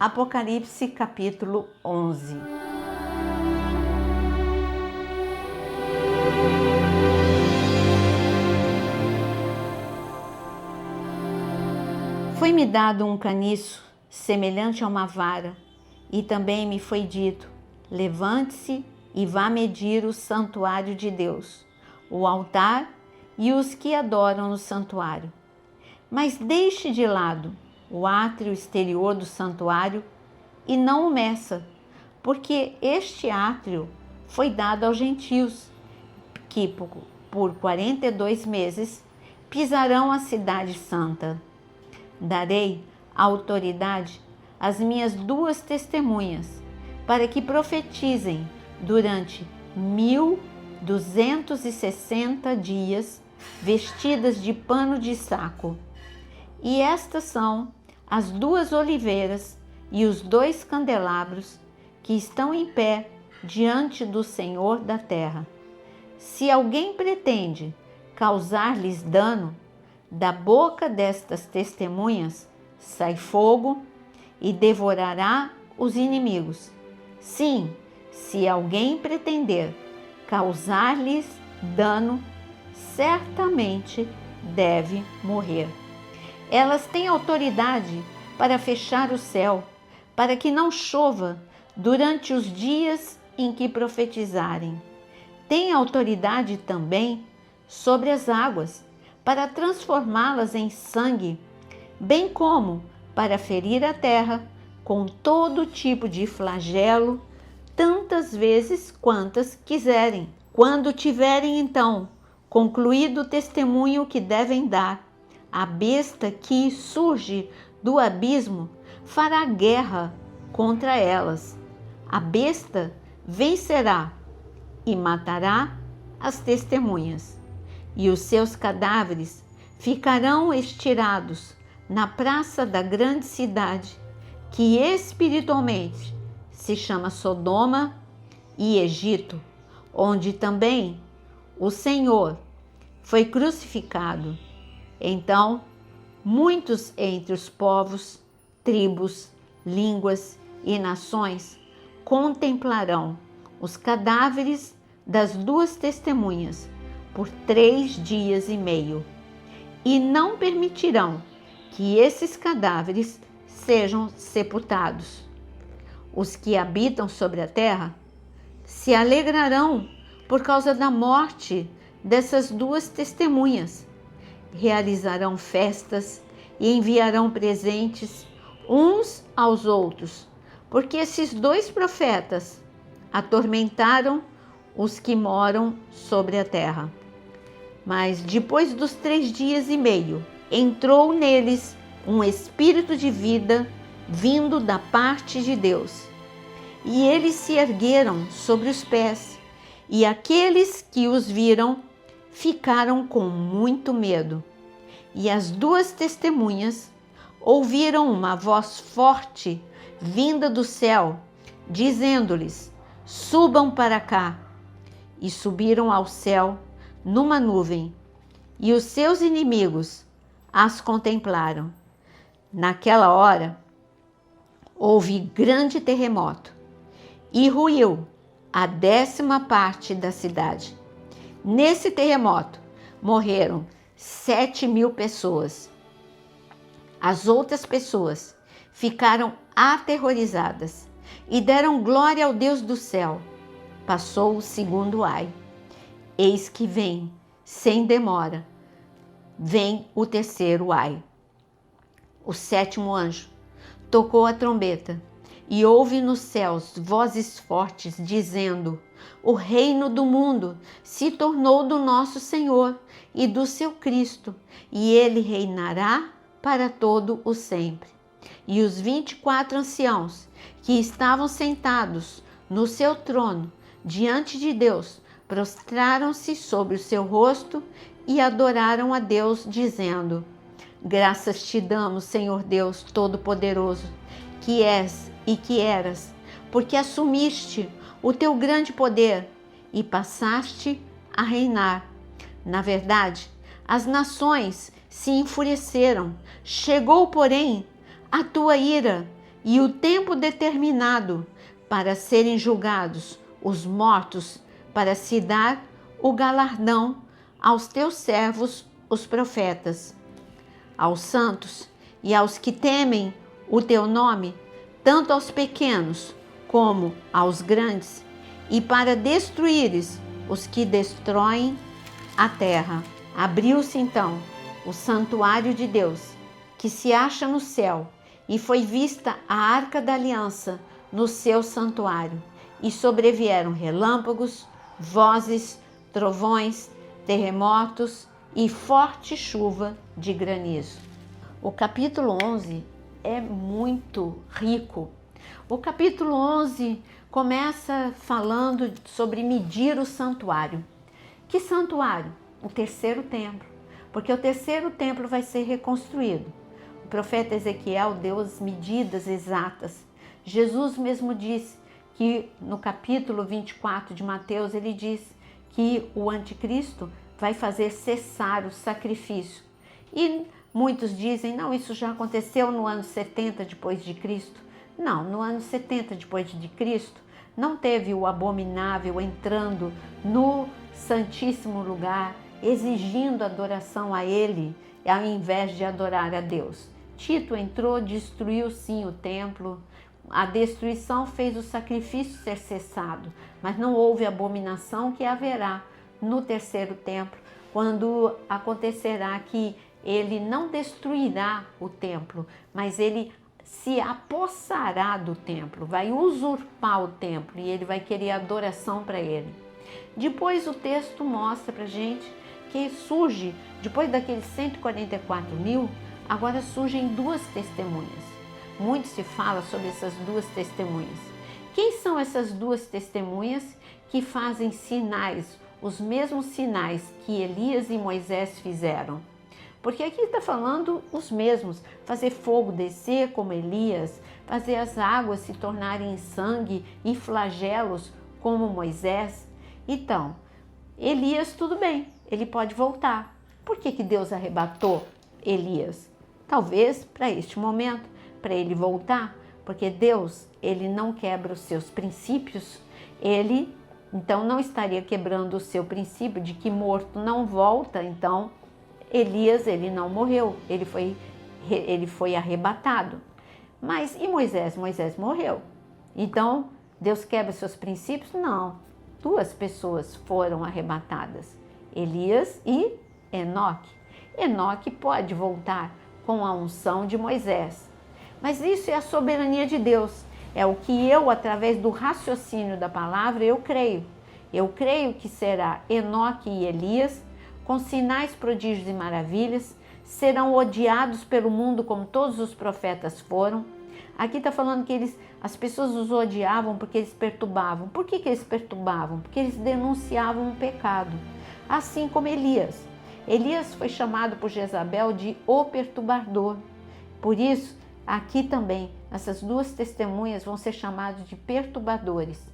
Apocalipse capítulo 11. Foi-me dado um caniço semelhante a uma vara, e também me foi dito: levante-se e vá medir o santuário de Deus, o altar e os que adoram no santuário. Mas deixe de lado o átrio exterior do santuário e não o meça, porque este átrio foi dado aos gentios, que por 42 meses pisarão a cidade santa. Darei autoridade às minhas 2 testemunhas, para que profetizem durante 1260 dias, vestidas de pano de saco. E estas são as 2 oliveiras e os 2 candelabros que estão em pé diante do Senhor da terra. Se alguém pretende causar-lhes dano, da boca destas testemunhas sai fogo e devorará os inimigos. Sim, se alguém pretender causar-lhes dano, certamente deve morrer. Elas têm autoridade para fechar o céu, para que não chova durante os dias em que profetizarem. Têm autoridade também sobre as águas, para transformá-las em sangue, bem como para ferir a terra com todo tipo de flagelo, tantas vezes quantas quiserem. Quando tiverem então concluído o testemunho que devem dar, a besta que surge do abismo fará guerra contra elas. A besta vencerá e matará as testemunhas, e os seus cadáveres ficarão estirados na praça da grande cidade, que espiritualmente se chama Sodoma e Egito, onde também o Senhor foi crucificado. Então, muitos entre os povos, tribos, línguas e nações contemplarão os cadáveres das 2 testemunhas por 3 dias e meio, e não permitirão que esses cadáveres sejam sepultados. Os que habitam sobre a terra se alegrarão por causa da morte dessas 2 testemunhas. Realizarão festas e enviarão presentes uns aos outros, porque esses 2 profetas atormentaram os que moram sobre a terra. Mas depois dos 3 dias e meio, entrou neles um espírito de vida vindo da parte de Deus. E eles se ergueram sobre os pés, e aqueles que os viram ficaram com muito medo. E as 2 testemunhas ouviram uma voz forte vinda do céu, dizendo-lhes: subam para cá. E subiram ao céu numa nuvem, e os seus inimigos as contemplaram. Naquela hora houve grande terremoto, e ruiu a 10ª parte da cidade. Nesse terremoto morreram 7.000 pessoas. As outras pessoas ficaram aterrorizadas e deram glória ao Deus do céu. Passou o 2º ai. Eis que vem, sem demora, vem o 3º ai. O 7º anjo tocou a trombeta, e houve nos céus vozes fortes, dizendo: o reino do mundo se tornou do nosso Senhor e do seu Cristo, e ele reinará para todo o sempre. E os 24 anciãos que estavam sentados no seu trono diante de Deus prostraram-se sobre o seu rosto e adoraram a Deus, dizendo: graças te damos, Senhor Deus Todo-Poderoso, que és e que eras, porque assumiste o teu grande poder e passaste a reinar. Na verdade, as nações se enfureceram, chegou, porém, a tua ira e o tempo determinado para serem julgados os mortos, para se dar o galardão aos teus servos, os profetas, aos santos e aos que temem o teu nome, tanto aos pequenos como aos grandes, e para destruíres os que destroem a terra. Abriu-se então o santuário de Deus, que se acha no céu, e foi vista a arca da aliança no seu santuário, e sobrevieram relâmpagos, vozes, trovões, terremotos e forte chuva de granizo. O capítulo 11 é muito rico. O capítulo 11 começa falando sobre medir o santuário. Que santuário? O terceiro templo, porque o terceiro templo vai ser reconstruído. O profeta Ezequiel deu as medidas exatas. Jesus mesmo disse que no capítulo 24 de Mateus, ele diz que o anticristo vai fazer cessar o sacrifício. E muitos dizem, não, isso já aconteceu no ano 70 depois de Cristo. Não, no ano 70 depois de Cristo, não teve o abominável entrando no santíssimo lugar, exigindo adoração a ele, ao invés de adorar a Deus. Tito entrou, destruiu sim o templo. A destruição fez o sacrifício ser cessado, mas não houve abominação que haverá no terceiro templo, quando acontecerá que ele não destruirá o templo, mas ele se apossará do templo, vai usurpar o templo e ele vai querer adoração para ele. Depois o texto mostra para a gente que surge, depois daqueles 144.000, agora surgem duas testemunhas. Muito se fala sobre essas duas testemunhas. Quem são essas duas testemunhas que fazem sinais, os mesmos sinais que Elias e Moisés fizeram? Porque aqui está falando os mesmos, fazer fogo descer como Elias, fazer as águas se tornarem sangue e flagelos como Moisés. Então, Elias tudo bem, ele pode voltar. Por que Deus arrebatou Elias? Talvez para este momento, para ele voltar, porque Deus, ele não quebra os seus princípios, ele então não estaria quebrando o seu princípio de que morto não volta. Então Elias, ele não morreu, ele foi arrebatado. Mas e Moisés? Moisés morreu. Então Deus quebra seus princípios? Não. Duas pessoas foram arrebatadas, Elias e Enoque. Enoque pode voltar com a unção de Moisés. Mas isso é a soberania de Deus. É o que eu, através do raciocínio da palavra, eu creio. Eu creio que será Enoque e Elias, com sinais, prodígios e maravilhas, serão odiados pelo mundo como todos os profetas foram. Aqui está falando que as pessoas os odiavam porque eles perturbavam. Por que eles perturbavam? Porque eles denunciavam o pecado. Assim como Elias. Elias foi chamado por Jezabel de o perturbador. Por isso, aqui também, essas duas testemunhas vão ser chamadas de perturbadores.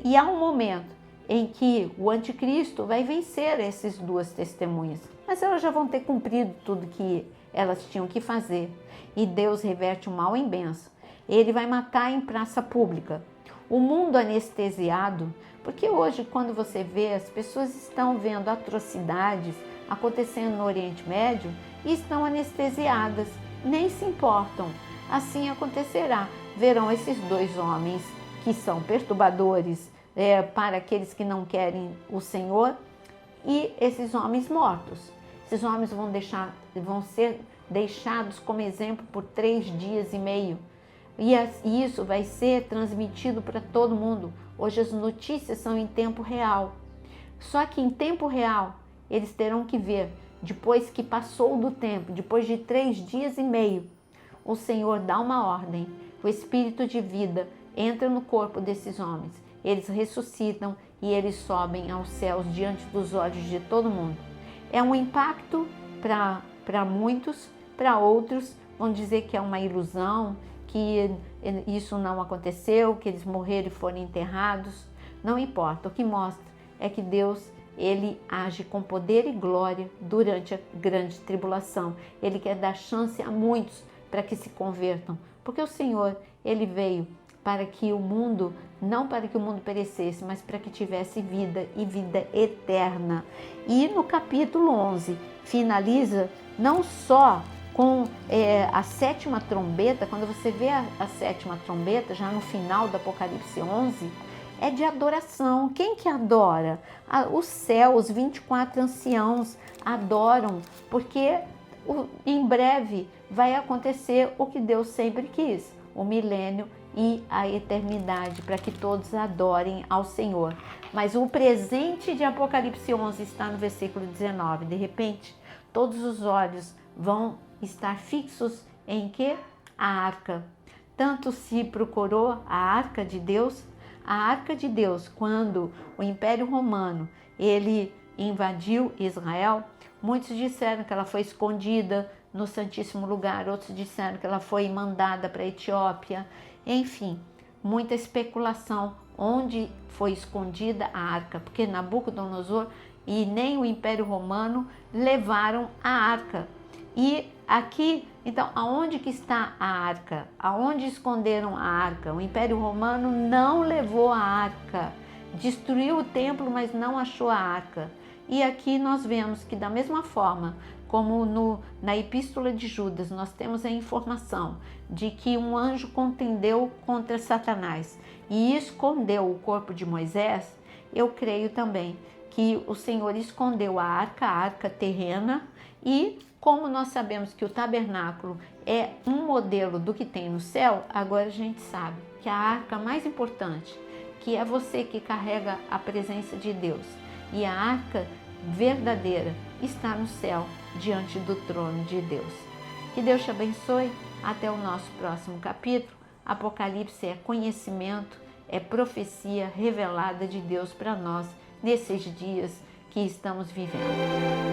E há um momento em que o anticristo vai vencer essas duas testemunhas, mas elas já vão ter cumprido tudo que elas tinham que fazer. E Deus reverte o mal em bênção. Ele vai matar em praça pública. O mundo anestesiado, porque hoje quando você vê, as pessoas estão vendo atrocidades acontecendo no Oriente Médio e estão anestesiadas, nem se importam. Assim acontecerá. Verão esses dois homens que são perturbadores para aqueles que não querem o Senhor, e esses homens mortos. Esses homens vão ser deixados como exemplo por 3 dias e meio. E isso vai ser transmitido para todo mundo. Hoje as notícias são em tempo real. Só que em tempo real, eles terão que ver, depois que passou do tempo, depois de 3 dias e meio, o Senhor dá uma ordem, o Espírito de vida entra no corpo desses homens, eles ressuscitam e eles sobem aos céus diante dos olhos de todo mundo. É um impacto para muitos, para outros vão dizer que é uma ilusão, que isso não aconteceu, que eles morreram e foram enterrados. Não importa, o que mostra é que Deus, ele age com poder e glória durante a grande tribulação. Ele quer dar chance a muitos para que se convertam, Porque o Senhor, Ele veio para que o mundo, não para que o mundo perecesse, mas para que tivesse vida e vida eterna. E no capítulo 11, finaliza não só com a sétima trombeta. Quando você vê a sétima trombeta, já no final do Apocalipse 11, é de adoração. Quem que adora? O céu, os 24 anciãos adoram, porque em breve vai acontecer o que Deus sempre quis, o milênio e a eternidade, para que todos adorem ao Senhor. Mas o presente de Apocalipse 11 está no versículo 19. De repente, todos os olhos vão estar fixos em que? A arca. Tanto se procurou a arca de Deus. A arca de Deus, quando o Império Romano ele invadiu Israel, muitos disseram que ela foi escondida no Santíssimo Lugar, outros disseram que ela foi mandada para a Etiópia. Enfim, muita especulação onde foi escondida a arca, porque Nabucodonosor e nem o Império Romano levaram a arca. E aqui, então, aonde que está a arca? Aonde esconderam a arca? O Império Romano não levou a arca, destruiu o templo, mas não achou a arca. E aqui nós vemos que da mesma forma como na Epístola de Judas nós temos a informação de que um anjo contendeu contra Satanás e escondeu o corpo de Moisés, eu creio também que o Senhor escondeu a arca terrena. E como nós sabemos que o tabernáculo é um modelo do que tem no céu, agora a gente sabe que a arca mais importante, que é você que carrega a presença de Deus, e a arca verdadeira está no céu, diante do trono de Deus. Que Deus te abençoe. Até o nosso próximo capítulo. Apocalipse é conhecimento, é profecia revelada de Deus para nós nesses dias que estamos vivendo.